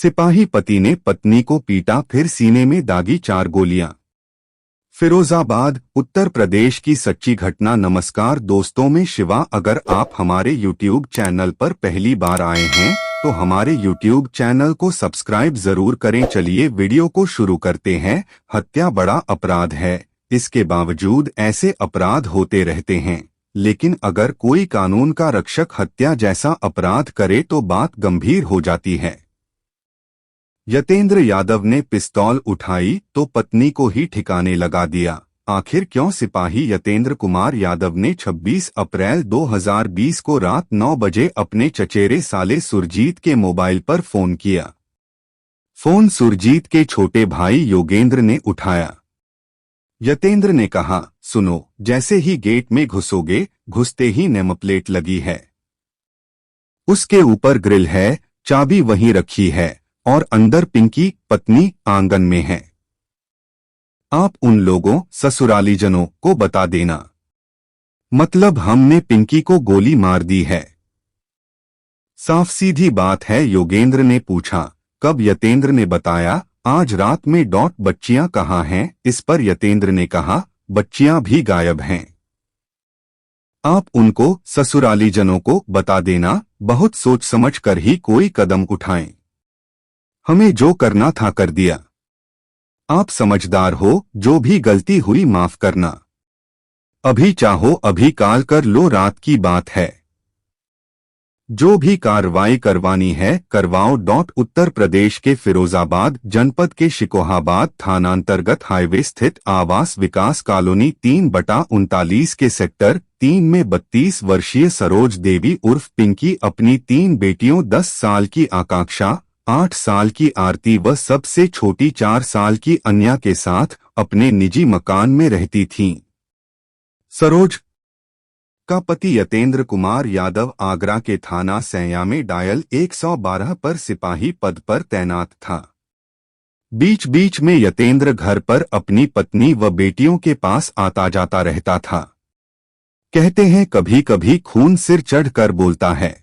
सिपाही पति ने पत्नी को पीटा, फिर सीने में दागी 4 गोलियां। फिरोजाबाद, उत्तर प्रदेश की सच्ची घटना। नमस्कार दोस्तों, मैं शिवा। अगर आप हमारे YouTube चैनल पर पहली बार आए हैं तो हमारे YouTube चैनल को सब्सक्राइब जरूर करें। चलिए वीडियो को शुरू करते हैं। हत्या बड़ा अपराध है, इसके बावजूद ऐसे अपराध होते रहते हैं, लेकिन अगर कोई कानून का रक्षक हत्या जैसा अपराध करे तो बात गंभीर हो जाती है। यतेंद्र यादव ने पिस्तौल उठाई तो पत्नी को ही ठिकाने लगा दिया। आखिर क्यों? सिपाही यतेंद्र कुमार यादव ने 26 अप्रैल 2020 को रात 9 बजे अपने चचेरे साले सुरजीत के मोबाइल पर फोन किया। फोन सुरजीत के छोटे भाई योगेंद्र ने उठाया। यतेंद्र ने कहा, सुनो, जैसे ही गेट में घुसोगे, घुसते ही नेमप्लेट लगी है, उसके ऊपर ग्रिल है, चाबी वहीं रखी है और अंदर पिंकी पत्नी आंगन में है। आप उन लोगों ससुरालीजनों को बता देना। मतलब हमने पिंकी को गोली मार दी है। साफ सीधी बात है, योगेंद्र ने पूछा। कब? यतेंद्र ने बताया, आज रात में। बच्चियां कहाँ हैं? इस पर यतेंद्र ने कहा, बच्चियां भी गायब हैं। आप उनको ससुरालीजनों को बता देना। बहुत सोच समझ कर ही कोई कदम उठाएं। हमें जो करना था कर दिया। आप समझदार हो, जो भी गलती हुई माफ करना। अभी चाहो अभी कॉल कर लो, रात की बात है। जो भी कार्रवाई करवानी है करवाओ। उत्तर प्रदेश के फिरोजाबाद जनपद के शिकोहाबाद थानांतर्गत हाईवे स्थित आवास विकास कॉलोनी 3/39 के सेक्टर 3 में 32 वर्षीय सरोज देवी उर्फ पिंकी अपनी 3 बेटियों 10 साल की आकांक्षा, 8 साल की आरती व सबसे छोटी 4 साल की अन्या के साथ अपने निजी मकान में रहती थीं। सरोज का पति यतेंद्र कुमार यादव आगरा के थाना सैया में डायल 112 पर सिपाही पद पर तैनात था। बीच बीच में यतेंद्र घर पर अपनी पत्नी व बेटियों के पास आता जाता रहता था। कहते हैं कभी कभी खून सिर चढ़ कर बोलता है।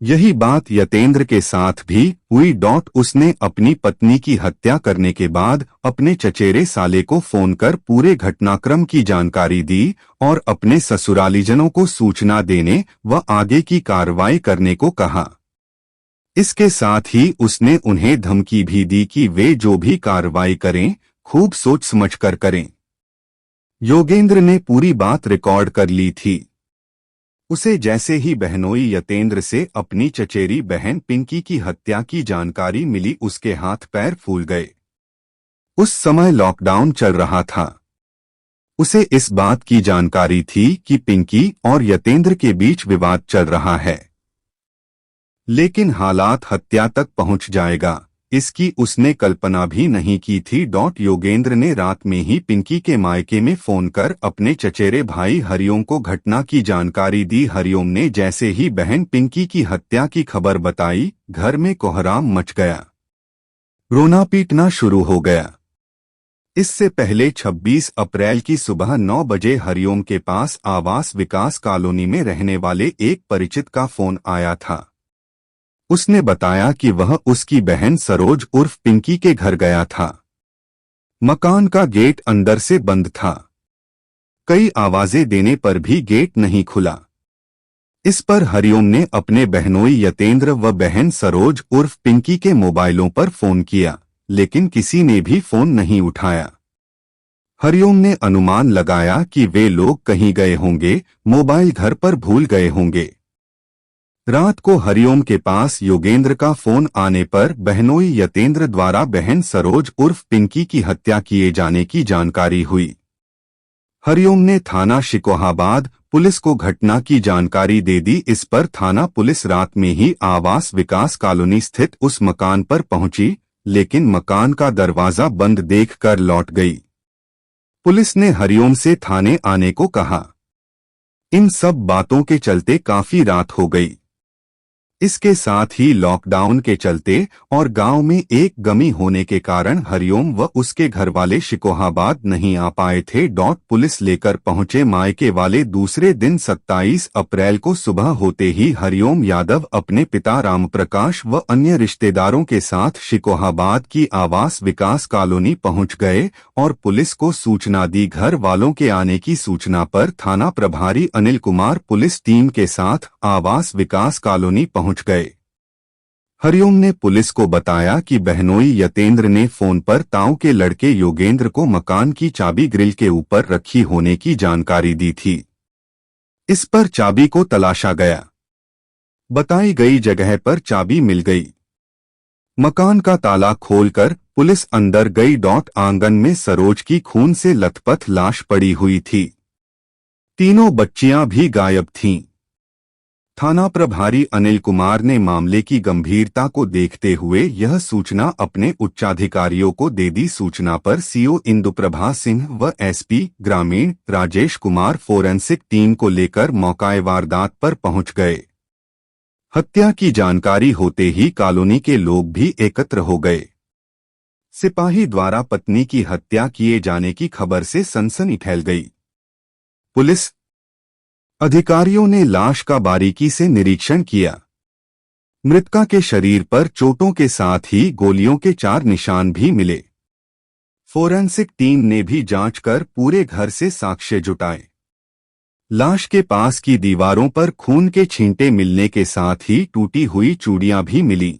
यही बात यतेंद्र के साथ भी हुई। उसने अपनी पत्नी की हत्या करने के बाद अपने चचेरे साले को फोन कर पूरे घटनाक्रम की जानकारी दी और अपने ससुरालीजनों को सूचना देने व आगे की कार्रवाई करने को कहा। इसके साथ ही उसने उन्हें धमकी भी दी कि वे जो भी कार्रवाई करें, खूब सोच समझ कर करें। योगेंद्र ने पूरी बात रिकॉर्ड कर ली थी। उसे जैसे ही बहनोई यतेंद्र से अपनी चचेरी बहन पिंकी की हत्या की जानकारी मिली, उसके हाथ पैर फूल गए। उस समय लॉकडाउन चल रहा था। उसे इस बात की जानकारी थी कि पिंकी और यतेंद्र के बीच विवाद चल रहा है, लेकिन हालात हत्या तक पहुंच जाएगा, इसकी उसने कल्पना भी नहीं की थी। योगेंद्र ने रात में ही पिंकी के मायके में फोन कर अपने चचेरे भाई हरिओम को घटना की जानकारी दी। हरिओम ने जैसे ही बहन पिंकी की हत्या की खबर बताई, घर में कोहराम मच गया, रोना पीटना शुरू हो गया। इससे पहले 26 अप्रैल की सुबह 9 बजे हरिओम के पास आवास विकास कॉलोनी में रहने वाले एक परिचित का फोन आया था। उसने बताया कि वह उसकी बहन सरोज उर्फ पिंकी के घर गया था। मकान का गेट अंदर से बंद था। कई आवाजें देने पर भी गेट नहीं खुला। इस पर हरिओम ने अपने बहनोई यतेंद्र व बहन सरोज उर्फ पिंकी के मोबाइलों पर फोन किया, लेकिन किसी ने भी फोन नहीं उठाया। हरिओम ने अनुमान लगाया कि वे लोग कहीं गए होंगे, मोबाइल घर पर भूल गए होंगे। रात को हरिओम के पास योगेंद्र का फोन आने पर बहनोई यतेंद्र द्वारा बहन सरोज उर्फ पिंकी की हत्या किए जाने की जानकारी हुई। हरिओम ने थाना शिकोहाबाद पुलिस को घटना की जानकारी दे दी। इस पर थाना पुलिस रात में ही आवास विकास कॉलोनी स्थित उस मकान पर पहुंची, लेकिन मकान का दरवाजा बंद देखकर लौट गई। पुलिस ने हरिओम से थाने आने को कहा। इन सब बातों के चलते काफी रात हो गई। इसके साथ ही लॉकडाउन के चलते और गांव में एक गमी होने के कारण हरिओम व उसके घरवाले शिकोहाबाद नहीं आ पाए थे। पुलिस लेकर पहुंचे मायके वाले दूसरे दिन 27 अप्रैल को सुबह होते ही हरिओम यादव अपने पिता रामप्रकाश व अन्य रिश्तेदारों के साथ शिकोहाबाद की आवास विकास कॉलोनी पहुंच गए और पुलिस को सूचना दी। घर वालों के आने की सूचना पर थाना प्रभारी अनिल कुमार पुलिस टीम के साथ आवास विकास कॉलोनी पहुंच गए। हरिओम ने पुलिस को बताया कि बहनोई यतेंद्र ने फोन पर ताऊ के लड़के योगेंद्र को मकान की चाबी ग्रिल के ऊपर रखी होने की जानकारी दी थी। इस पर चाबी को तलाशा गया। बताई गई जगह पर चाबी मिल गई। मकान का ताला खोलकर पुलिस अंदर गई। आंगन में सरोज की खून से लथपथ लाश पड़ी हुई थी। तीनों बच्चियां भी गायब थीं। थाना प्रभारी अनिल कुमार ने मामले की गंभीरता को देखते हुए यह सूचना अपने उच्चाधिकारियों को दे दी। सूचना पर सीओ इंदुप्रभा सिंह व एसपी ग्रामीण राजेश कुमार फोरेंसिक टीम को लेकर मौकाए वारदात पर पहुंच गए। हत्या की जानकारी होते ही कॉलोनी के लोग भी एकत्र हो गए। सिपाही द्वारा पत्नी की हत्या किए जाने की खबर से सनसनी फैल गई। पुलिस अधिकारियों ने लाश का बारीकी से निरीक्षण किया। मृतका के शरीर पर चोटों के साथ ही गोलियों के 4 निशान भी मिले। फोरेंसिक टीम ने भी जांच कर पूरे घर से साक्ष्य जुटाए। लाश के पास की दीवारों पर खून के छींटे मिलने के साथ ही टूटी हुई चूड़ियां भी मिली।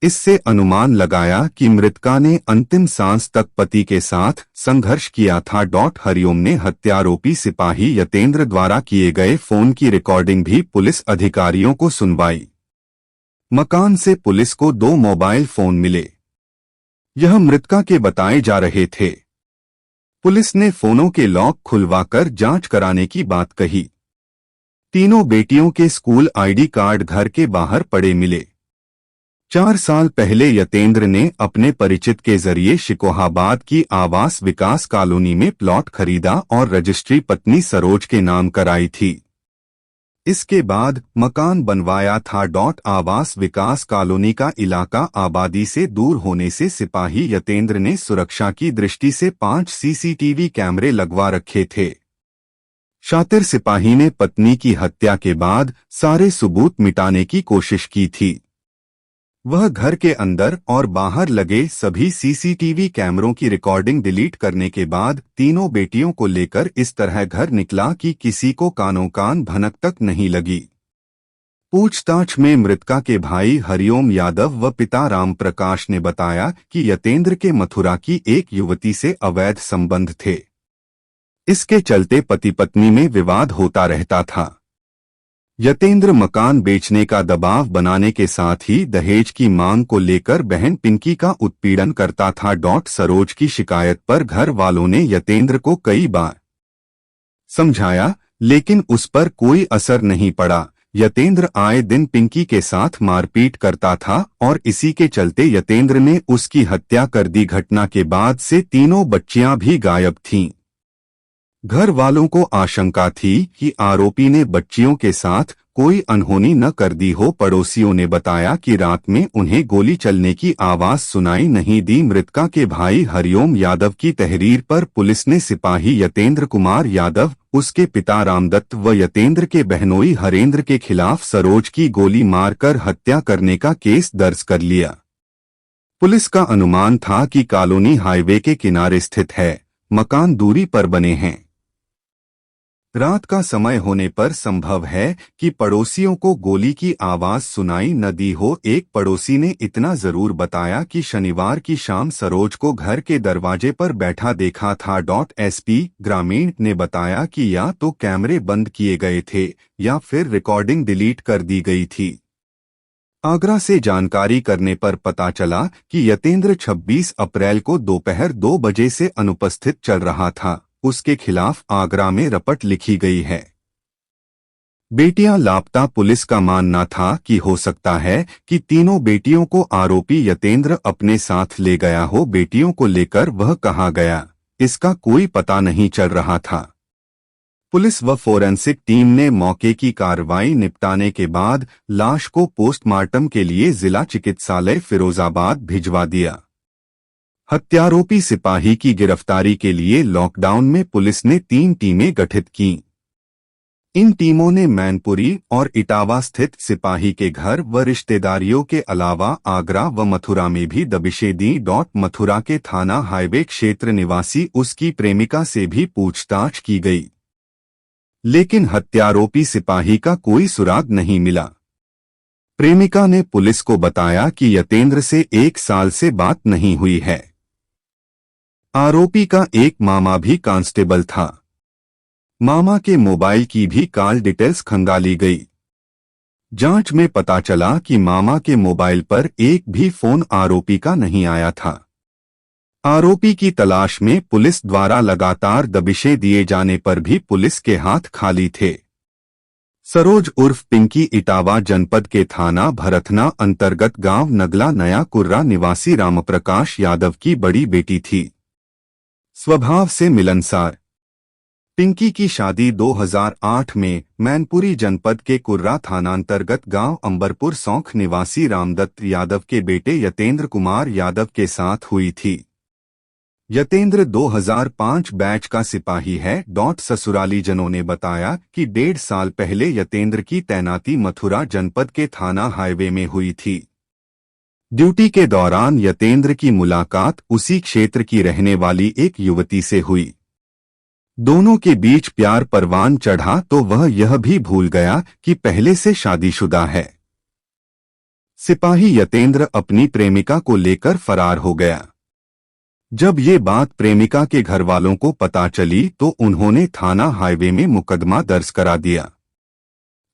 इससे अनुमान लगाया कि मृतका ने अंतिम सांस तक पति के साथ संघर्ष किया था। हरिओम ने हत्यारोपी सिपाही यतेंद्र द्वारा किए गए फोन की रिकॉर्डिंग भी पुलिस अधिकारियों को सुनवाई। मकान से पुलिस को 2 मोबाइल फोन मिले। यह मृतका के बताए जा रहे थे। पुलिस ने फोनों के लॉक खुलवाकर जांच कराने की बात कही। तीनों बेटियों के स्कूल आईडी कार्ड घर के बाहर पड़े मिले। 4 साल पहले यतेंद्र ने अपने परिचित के जरिए शिकोहाबाद की आवास विकास कॉलोनी में प्लॉट खरीदा और रजिस्ट्री पत्नी सरोज के नाम कराई थी। इसके बाद मकान बनवाया था। आवास विकास कॉलोनी का इलाका आबादी से दूर होने से सिपाही यतेंद्र ने सुरक्षा की दृष्टि से 5 सीसीटीवी कैमरे लगवा रखे थे। शातिर सिपाही ने पत्नी की हत्या के बाद सारे सबूत मिटाने की कोशिश की थी। वह घर के अंदर और बाहर लगे सभी सीसीटीवी कैमरों की रिकॉर्डिंग डिलीट करने के बाद तीनों बेटियों को लेकर इस तरह घर निकला कि किसी को कानों कान भनक तक नहीं लगी। पूछताछ में मृतका के भाई हरिओम यादव व पिता रामप्रकाश ने बताया कि यतेंद्र के मथुरा की एक युवती से अवैध संबंध थे। इसके चलते पति पत्नी में विवाद होता रहता था। यतेंद्र मकान बेचने का दबाव बनाने के साथ ही दहेज की मांग को लेकर बहन पिंकी का उत्पीड़न करता था। सरोज की शिकायत पर घर वालों ने यतेंद्र को कई बार समझाया, लेकिन उस पर कोई असर नहीं पड़ा। यतेंद्र आए दिन पिंकी के साथ मारपीट करता था और इसी के चलते यतेंद्र ने उसकी हत्या कर दी। घटना के बाद से तीनों बच्चियां भी गायब थीं। घर वालों को आशंका थी कि आरोपी ने बच्चियों के साथ कोई अनहोनी न कर दी हो। पड़ोसियों ने बताया कि रात में उन्हें गोली चलने की आवाज सुनाई नहीं दी। मृतका के भाई हरिओम यादव की तहरीर पर पुलिस ने सिपाही यतेंद्र कुमार यादव, उसके पिता रामदत्त व यतेंद्र के बहनोई हरेंद्र के खिलाफ सरोज की गोली मारकर हत्या करने का केस दर्ज कर लिया। पुलिस का अनुमान था कि कॉलोनी हाईवे के किनारे स्थित है, मकान दूरी पर बने हैं। रात का समय होने पर संभव है कि पड़ोसियों को गोली की आवाज सुनाई न दी हो। एक पड़ोसी ने इतना जरूर बताया कि शनिवार की शाम सरोज को घर के दरवाजे पर बैठा देखा था। एसपी ग्रामीण ने बताया कि या तो कैमरे बंद किए गए थे या फिर रिकॉर्डिंग डिलीट कर दी गई थी। आगरा से जानकारी करने पर पता चला कि यतेंद्र 26 अप्रैल को दोपहर 2 बजे से अनुपस्थित चल रहा था। उसके खिलाफ आगरा में रपट लिखी गई है। बेटियां लापता। पुलिस का मानना था कि हो सकता है कि तीनों बेटियों को आरोपी यतेंद्र अपने साथ ले गया हो। बेटियों को लेकर वह कहाँ गया, इसका कोई पता नहीं चल रहा था। पुलिस व फोरेंसिक टीम ने मौके की कार्रवाई निपटाने के बाद लाश को पोस्टमार्टम के लिए जिला चिकित्सालय फिरोजाबाद भिजवा दिया। हत्यारोपी सिपाही की गिरफ्तारी के लिए लॉकडाउन में पुलिस ने 3 टीमें गठित की। इन टीमों ने मैनपुरी और इटावा स्थित सिपाही के घर व रिश्तेदारियों के अलावा आगरा व मथुरा में भी दबिशें दी। मथुरा के थाना हाईवे क्षेत्र निवासी उसकी प्रेमिका से भी पूछताछ की गई, लेकिन हत्यारोपी सिपाही का कोई सुराग नहीं मिला। प्रेमिका ने पुलिस को बताया कि यतेंद्र से 1 साल से बात नहीं हुई है। आरोपी का एक मामा भी कांस्टेबल था। मामा के मोबाइल की भी कॉल डिटेल्स खंगाली गई। जांच में पता चला कि मामा के मोबाइल पर एक भी फोन आरोपी का नहीं आया था। आरोपी की तलाश में पुलिस द्वारा लगातार दबिशें दिए जाने पर भी पुलिस के हाथ खाली थे। सरोज उर्फ पिंकी इटावा जनपद के थाना भरथना अंतर्गत गांव नगला नया कुर्रा निवासी रामप्रकाश यादव की बड़ी बेटी थी। स्वभाव से मिलनसार पिंकी की शादी 2008 में मैनपुरी जनपद के कुर्रा थानांतर्गत गांव अंबरपुर सौंख निवासी रामदत्त यादव के बेटे यतेंद्र कुमार यादव के साथ हुई थी। यतेंद्र 2005 बैच का सिपाही है। ससुराली जनों ने बताया कि 1.5 साल पहले यतेंद्र की तैनाती मथुरा जनपद के थाना हाईवे में हुई थी। ड्यूटी के दौरान यतेंद्र की मुलाकात उसी क्षेत्र की रहने वाली एक युवती से हुई। दोनों के बीच प्यार परवान चढ़ा तो वह यह भी भूल गया कि पहले से शादीशुदा है। सिपाही यतेंद्र अपनी प्रेमिका को लेकर फरार हो गया। जब ये बात प्रेमिका के घरवालों को पता चली तो उन्होंने थाना हाईवे में मुकदमा दर्ज करा दिया।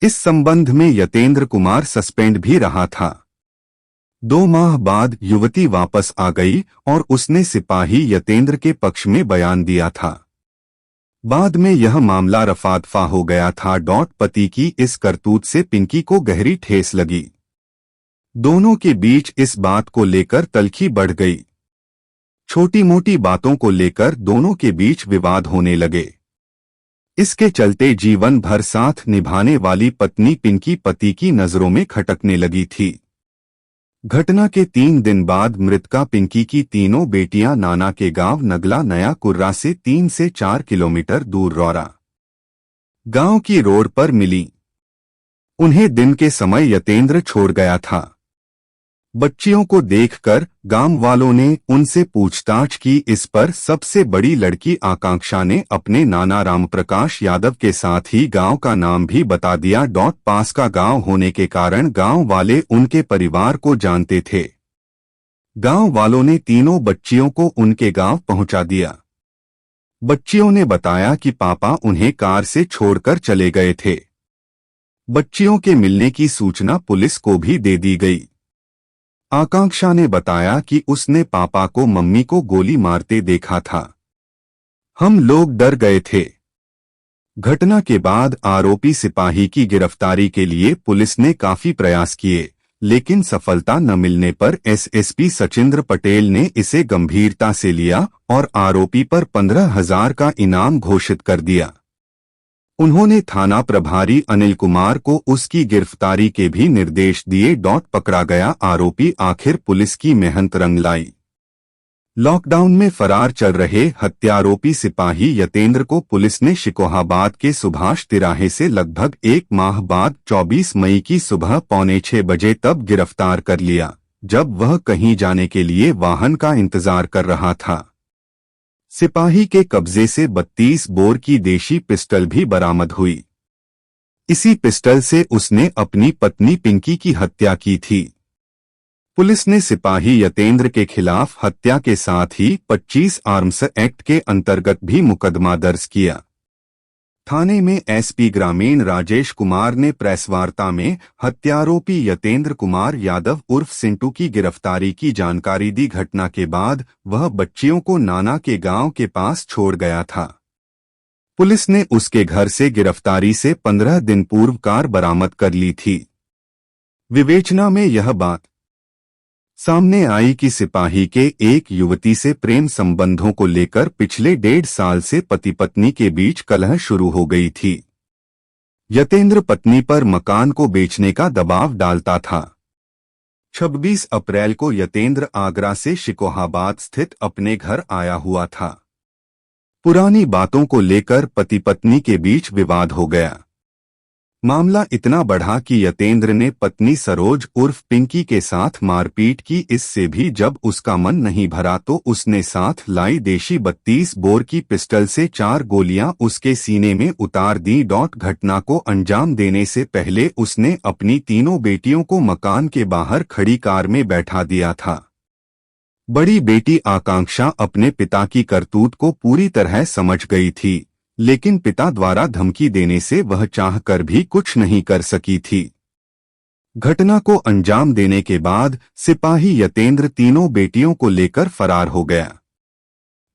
इस संबंध में यतेंद्र कुमार सस्पेंड भी रहा था। 2 माह बाद युवती वापस आ गई और उसने सिपाही यतेंद्र के पक्ष में बयान दिया था। बाद में यह मामला रफा-दफा हो गया था। पति की इस करतूत से पिंकी को गहरी ठेस लगी। दोनों के बीच इस बात को लेकर तल्खी बढ़ गई। छोटी मोटी बातों को लेकर दोनों के बीच विवाद होने लगे। इसके चलते जीवन भर साथ निभाने वाली पत्नी पिंकी पति की नजरों में खटकने लगी थी। घटना के 3 दिन बाद मृतका पिंकी की तीनों बेटियां नाना के गांव नगला नया कुर्रा से 3 से 4 किलोमीटर दूर रौरा गांव की रोड पर मिली। उन्हें दिन के समय यतेंद्र छोड़ गया था। बच्चियों को देखकर गांव वालों ने उनसे पूछताछ की। इस पर सबसे बड़ी लड़की आकांक्षा ने अपने नाना रामप्रकाश यादव के साथ ही गांव का नाम भी बता दिया। पास का गांव होने के कारण गांव वाले उनके परिवार को जानते थे। गांव वालों ने तीनों बच्चियों को उनके गांव पहुंचा दिया। बच्चियों ने बताया कि पापा उन्हें कार से छोड़कर चले गए थे। बच्चियों के मिलने की सूचना पुलिस को भी दे दी गई। आकांक्षा ने बताया कि उसने पापा को मम्मी को गोली मारते देखा था। हम लोग डर गए थे। घटना के बाद आरोपी सिपाही की गिरफ्तारी के लिए पुलिस ने काफी प्रयास किए, लेकिन सफलता न मिलने पर एसएसपी सचिंद्र पटेल ने इसे गंभीरता से लिया और आरोपी पर 15,000 का इनाम घोषित कर दिया। उन्होंने थाना प्रभारी अनिल कुमार को उसकी गिरफ्तारी के भी निर्देश दिए। पकड़ा गया आरोपी आखिर पुलिस की मेहनत रंग लाई। लॉकडाउन में फरार चल रहे हत्यारोपी सिपाही यतेंद्र को पुलिस ने शिकोहाबाद के सुभाष तिराहे से लगभग 1 माह बाद 24 मई की सुबह 5:45 बजे तब गिरफ्तार कर लिया, जब वह कहीं जाने के लिए वाहन का इंतजार कर रहा था। सिपाही के कब्जे से 32 बोर की देशी पिस्टल भी बरामद हुई। इसी पिस्टल से उसने अपनी पत्नी पिंकी की हत्या की थी। पुलिस ने सिपाही यतेंद्र के खिलाफ हत्या के साथ ही 25 आर्म्स एक्ट के अंतर्गत भी मुकदमा दर्ज किया। थाने में एसपी ग्रामीण राजेश कुमार ने प्रेसवार्ता में हत्यारोपी यतेंद्र कुमार यादव उर्फ सिंटू की गिरफ्तारी की जानकारी दी। घटना के बाद वह बच्चियों को नाना के गांव के पास छोड़ गया था। पुलिस ने उसके घर से गिरफ्तारी से 15 दिन पूर्व कार बरामद कर ली थी। विवेचना में यह बात सामने आई कि सिपाही के एक युवती से प्रेम संबंधों को लेकर पिछले 1.5 साल से पति पत्नी के बीच कलह शुरू हो गई थी। यतेंद्र पत्नी पर मकान को बेचने का दबाव डालता था। 26 अप्रैल को यतेंद्र आगरा से शिकोहाबाद स्थित अपने घर आया हुआ था। पुरानी बातों को लेकर पति पत्नी के बीच विवाद हो गया। मामला इतना बढ़ा कि यतेंद्र ने पत्नी सरोज उर्फ पिंकी के साथ मारपीट की। इससे भी जब उसका मन नहीं भरा तो उसने साथ लाई देशी 32 बोर की पिस्टल से 4 गोलियां उसके सीने में उतार दी। घटना को अंजाम देने से पहले उसने अपनी तीनों बेटियों को मकान के बाहर खड़ी कार में बैठा दिया था। बड़ी बेटी आकांक्षा अपने पिता की करतूत को पूरी तरह समझ गई थी, लेकिन पिता द्वारा धमकी देने से वह चाहकर भी कुछ नहीं कर सकी थी। घटना को अंजाम देने के बाद सिपाही यतेंद्र तीनों बेटियों को लेकर फरार हो गया।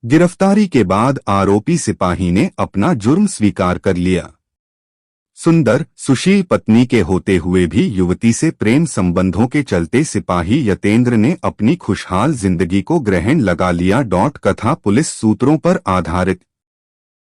गिरफ्तारी के बाद आरोपी सिपाही ने अपना जुर्म स्वीकार कर लिया। सुंदर सुशील पत्नी के होते हुए भी युवती से प्रेम संबंधों के चलते सिपाही यतेंद्र ने अपनी खुशहाल जिंदगी को ग्रहण लगा लिया। कथा पुलिस सूत्रों पर आधारित